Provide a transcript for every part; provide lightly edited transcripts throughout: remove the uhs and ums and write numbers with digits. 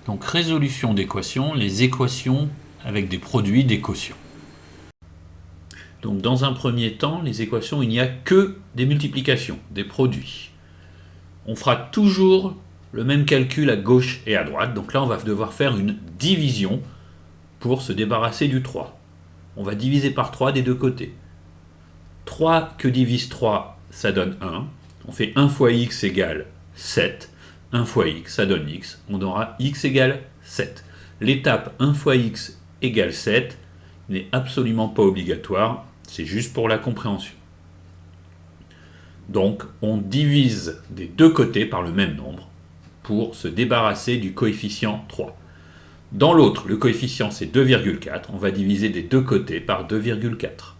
Donc résolution d'équations, les équations avec des produits des quotients. Donc dans un premier temps, les équations, il n'y a que des multiplications, des produits. On fera toujours le même calcul à gauche et à droite. Donc là, on va devoir faire une division pour se débarrasser du 3. On va diviser par 3 des deux côtés. 3 que divise 3, ça donne 1. On fait 1 fois x égale 7. 1 fois x, ça donne x. On aura x égale 7. L'étape 1 fois x égale 7 n'est absolument pas obligatoire. C'est juste pour la compréhension. Donc, on divise des deux côtés par le même nombre pour se débarrasser du coefficient 3. Dans l'autre, le coefficient c'est 2,4. On va diviser des deux côtés par 2,4.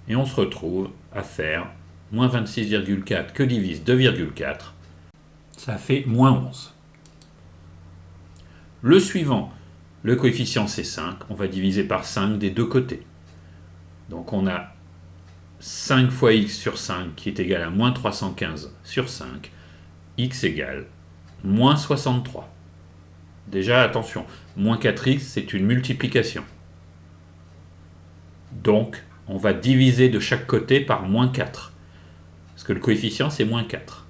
Et on se retrouve à faire moins 26,4 que divise 2,4. Ça fait moins 11. Le suivant, le coefficient c'est 5. On va diviser par 5 des deux côtés. Donc on a 5 fois x sur 5 qui est égal à moins 315 sur 5. X égale moins 63. Déjà, attention, moins 4x, c'est une multiplication. Donc, on va diviser de chaque côté par moins 4. Parce que le coefficient, c'est moins 4.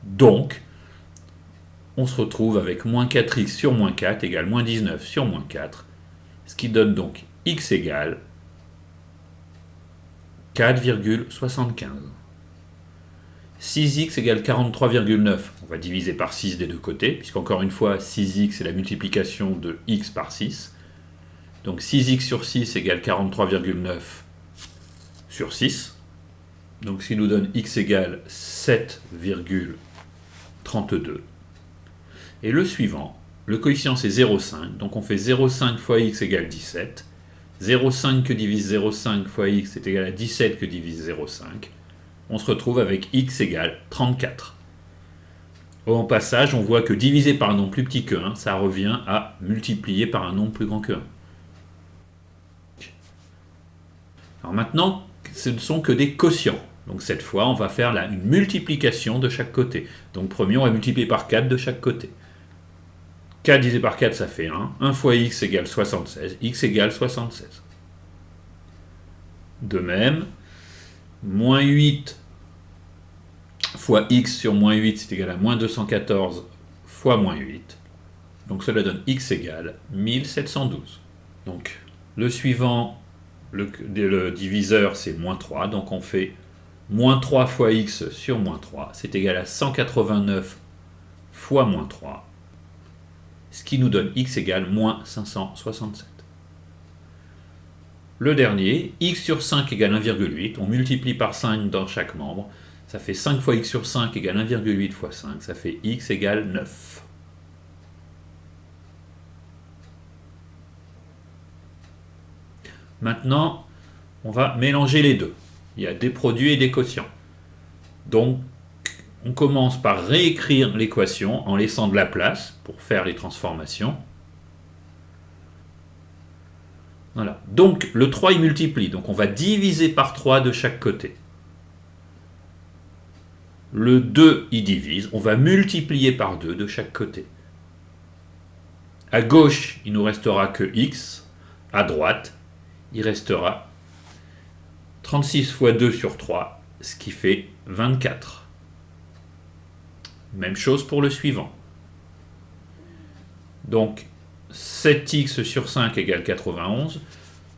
Donc, on se retrouve avec moins 4x sur moins 4 égale moins 19 sur moins 4. Ce qui donne donc x égale 4,75. 6x égale 43,9. On va diviser par 6 des deux côtés, puisqu'encore une fois, 6x est la multiplication de x par 6. Donc 6x sur 6 égale 43,9 sur 6. Donc ce qui nous donne x égale 7,32. Et le suivant, le coefficient c'est 0,5. Donc on fait 0,5 fois x égale 17. 0,5 que divise 0,5 fois x est égal à 17 que divise 0,5. On se retrouve avec x égale 34. Au passage, on voit que diviser par un nombre plus petit que 1, ça revient à multiplier par un nombre plus grand que 1. Alors maintenant, ce ne sont que des quotients. Donc cette fois, on va faire une multiplication de chaque côté. Donc premier, on va multiplier par 4 de chaque côté. 4 divisé par 4, ça fait 1. 1 fois x égale 76. X égale 76. De même, moins 8 fois x sur moins 8, c'est égal à moins 214 fois moins 8. Donc cela donne x égale 1712. Donc le suivant, le diviseur, c'est moins 3. Donc on fait moins 3 fois x sur moins 3. C'est égal à 189 fois moins 3. Ce qui nous donne x égale moins 567. Le dernier, x sur 5 égale 1,8. On multiplie par 5 dans chaque membre. Ça fait 5 fois x sur 5 égale 1,8 fois 5. Ça fait x égale 9. Maintenant, on va mélanger les deux. Il y a des produits et des quotients. Donc, on commence par réécrire l'équation en laissant de la place pour faire les transformations. Voilà. Donc, le 3, il multiplie. Donc, on va diviser par 3 de chaque côté. Le 2, il divise. On va multiplier par 2 de chaque côté. À gauche, il ne nous restera que x. À droite, il restera 36 fois 2 sur 3, ce qui fait 24. Même chose pour le suivant. Donc, 7x sur 5 égale 91.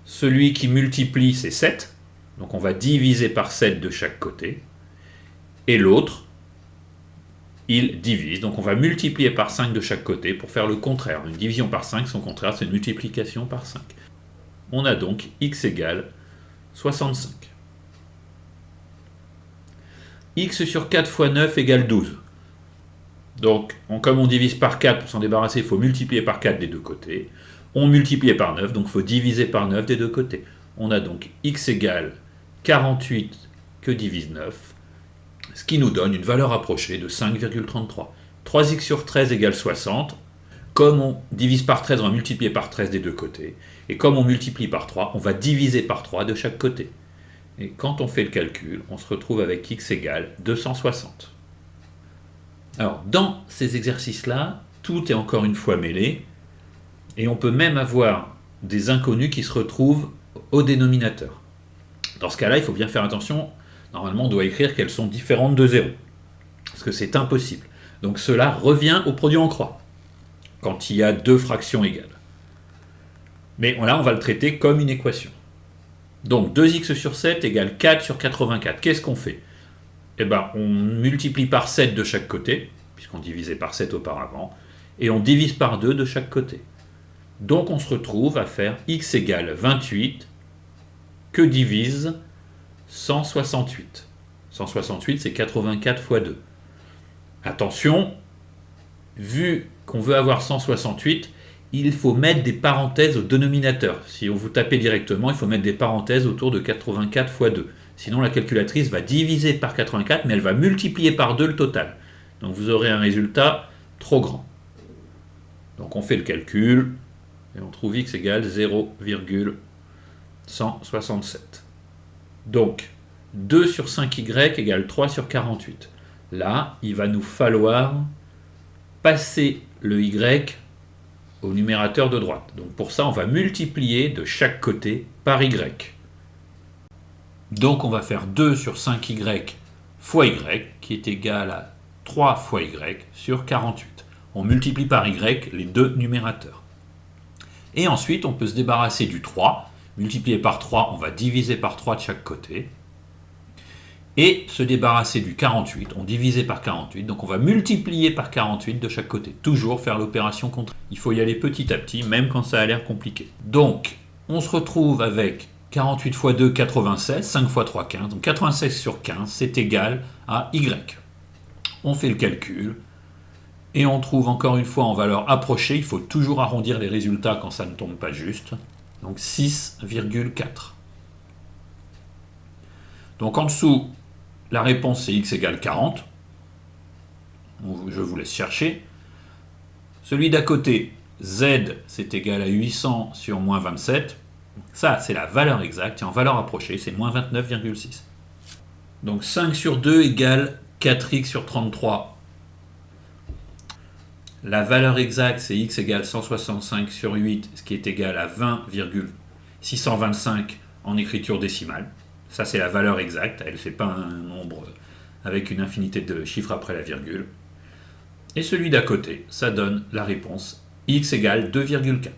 Celui qui multiplie, c'est 7. Donc, on va diviser par 7 de chaque côté. Et l'autre, il divise. Donc, on va multiplier par 5 de chaque côté pour faire le contraire. Une division par 5, son contraire, c'est une multiplication par 5. On a donc x égale 65. X sur 4 fois 9 égale 12. Donc, comme on divise par 4, pour s'en débarrasser, il faut multiplier par 4 des deux côtés. On multiplie par 9, donc il faut diviser par 9 des deux côtés. On a donc x égale 48 que divise 9, ce qui nous donne une valeur approchée de 5,33. 3x sur 13 égale 60. Comme on divise par 13, on va multiplier par 13 des deux côtés. Et comme on multiplie par 3, on va diviser par 3 de chaque côté. Et quand on fait le calcul, on se retrouve avec x égale 260. Alors, dans ces exercices-là, tout est encore une fois mêlé, et on peut même avoir des inconnus qui se retrouvent au dénominateur. Dans ce cas-là, il faut bien faire attention, normalement on doit écrire qu'elles sont différentes de 0, parce que c'est impossible. Donc cela revient au produit en croix, quand il y a deux fractions égales. Mais là, on va le traiter comme une équation. Donc 2x sur 7 égale 4 sur 84. Qu'est-ce qu'on fait? Eh bien, on multiplie par 7 de chaque côté, puisqu'on divisait par 7 auparavant, et on divise par 2 de chaque côté. Donc on se retrouve à faire x égale 28 que divise 168. 168, c'est 84 fois 2. Attention, vu qu'on veut avoir 168, il faut mettre des parenthèses au dénominateur. Si on vous tapez directement, il faut mettre des parenthèses autour de 84 fois 2. Sinon, la calculatrice va diviser par 84, mais elle va multiplier par 2 le total. Donc vous aurez un résultat trop grand. Donc on fait le calcul, et on trouve x égale 0,167. Donc 2 sur 5y égale 3 sur 48. Là, il va nous falloir passer le y au numérateur de droite. Donc pour ça, on va multiplier de chaque côté par y. Donc on va faire 2 sur 5y fois y, qui est égal à 3 fois y sur 48. On multiplie par y les deux numérateurs. Et ensuite, on peut se débarrasser du 3. Multiplié par 3, on va diviser par 3 de chaque côté. Et se débarrasser du 48, on divise par 48, donc on va multiplier par 48 de chaque côté. Toujours faire l'opération contre. Il faut y aller petit à petit, même quand ça a l'air compliqué. Donc, on se retrouve avec 48 fois 2, 96, 5 fois 3, 15. Donc 96 sur 15, c'est égal à y. On fait le calcul, et on trouve encore une fois en valeur approchée, il faut toujours arrondir les résultats quand ça ne tombe pas juste. Donc 6,4. Donc en dessous, la réponse c'est x égale 40. Je vous laisse chercher. Celui d'à côté, z, c'est égal à 800 sur moins 27. Ça, c'est la valeur exacte. Et en valeur approchée, c'est moins 29,6. Donc 5 sur 2 égale 4x sur 33. La valeur exacte, c'est x égale 165 sur 8, ce qui est égal à 20,625 en écriture décimale. Ça, c'est la valeur exacte. Elle ne fait pas un nombre avec une infinité de chiffres après la virgule. Et celui d'à côté, ça donne la réponse x égale 2,4.